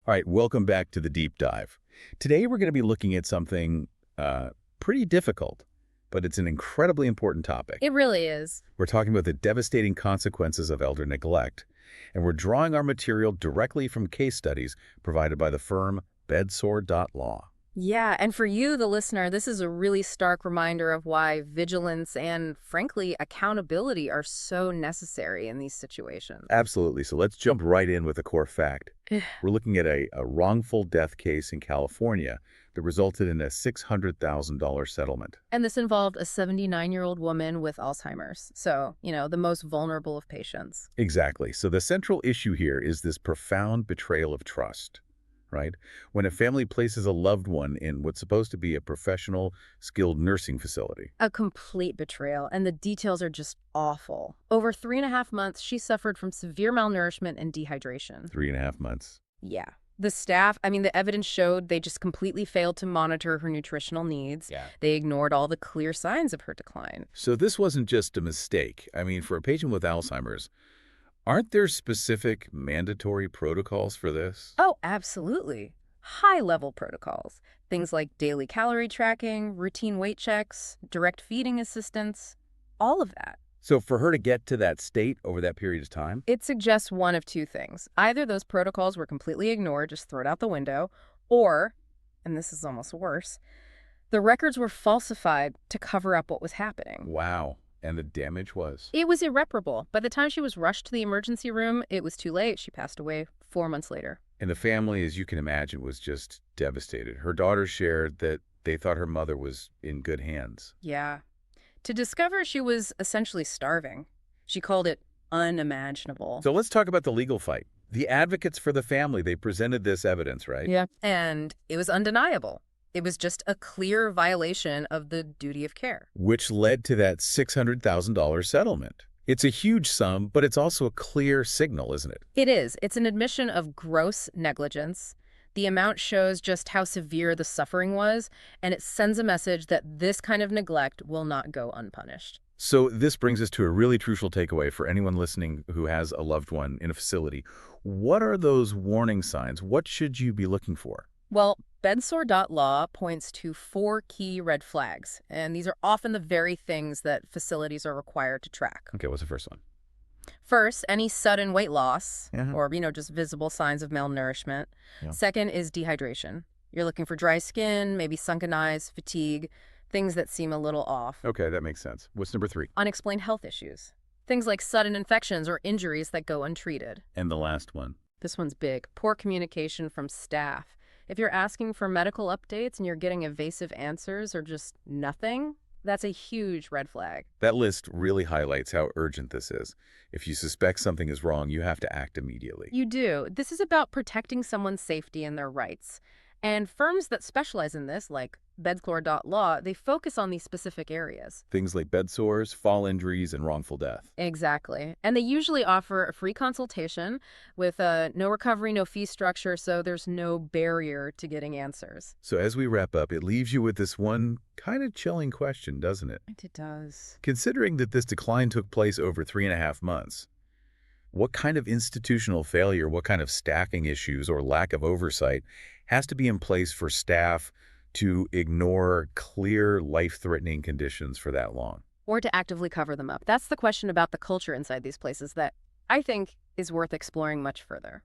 All right, welcome back to the deep dive. Today we're going to be looking at something pretty difficult, but it's an incredibly important topic. It really is. We're talking about the devastating consequences of elder neglect, and we're drawing our material directly from case studies provided by the firm Bedsore.law. Yeah, and for you, the listener, this is a really stark reminder of why vigilance and, frankly, accountability are so necessary in these situations. Absolutely. So let's jump right in with a core fact. Ugh. We're looking at a wrongful death case in California that resulted in a $600,000 settlement. And this involved a 79-year-old woman with Alzheimer's. So, the most vulnerable of patients. Exactly. So the central issue here is this profound betrayal of trust, right? When a family places a loved one in what's supposed to be a professional, skilled nursing facility. A complete betrayal, and the details are just awful. Over 3.5 months, she suffered from severe malnourishment and dehydration. 3.5 months. Yeah. The staff, the evidence showed they just completely failed to monitor her nutritional needs. Yeah. They ignored all the clear signs of her decline. So this wasn't just a mistake. For a patient with Alzheimer's, aren't there specific mandatory protocols for this? Oh, absolutely. High-level protocols. Things like daily calorie tracking, routine weight checks, direct feeding assistance, all of that. So for her to get to that state over that period of time? It suggests one of two things. Either those protocols were completely ignored, just thrown out the window, or, and this is almost worse, the records were falsified to cover up what was happening. Wow. And the damage was? It was irreparable. By the time she was rushed to the emergency room, it was too late. She passed away 4 months later. And the family, as you can imagine, was just devastated. Her daughter shared that they thought her mother was in good hands. Yeah. To discover she was essentially starving. She called it unimaginable. So let's talk about the legal fight. The advocates for the family, they presented this evidence, right? Yeah. And it was undeniable. It was just a clear violation of the duty of care. Which led to that $600,000 settlement. It's a huge sum, but it's also a clear signal, isn't it? It is. It's an admission of gross negligence. The amount shows just how severe the suffering was, and it sends a message that this kind of neglect will not go unpunished. So this brings us to a really crucial takeaway for anyone listening who has a loved one in a facility. What are those warning signs? What should you be looking for? Well, Bedsore.law points to 4 key red flags, and these are often the very things that facilities are required to track. Okay, what's the first one? First, any sudden weight loss Yeah. or, just visible signs of malnourishment. Yeah. Second is dehydration. You're looking for dry skin, maybe sunken eyes, fatigue, things that seem a little off. Okay, that makes sense. What's number 3? Unexplained health issues. Things like sudden infections or injuries that go untreated. And the last one? This one's big. Poor communication from staff. If you're asking for medical updates and you're getting evasive answers or just nothing, that's a huge red flag. That list really highlights how urgent this is. If you suspect something is wrong, you have to act immediately. You do. This is about protecting someone's safety and their rights. And firms that specialize in this, like Bedsore.law, they focus on these specific areas. Things like bed sores, fall injuries, and wrongful death. Exactly. And they usually offer a free consultation with a no recovery, no fee structure, so there's no barrier to getting answers. So as we wrap up, it leaves you with this one kind of chilling question, doesn't it? It does. Considering that this decline took place over 3.5 months, what kind of institutional failure, what kind of staffing issues or lack of oversight has to be in place for staff to ignore clear, life-threatening conditions for that long? Or to actively cover them up. That's the question about the culture inside these places that I think is worth exploring much further.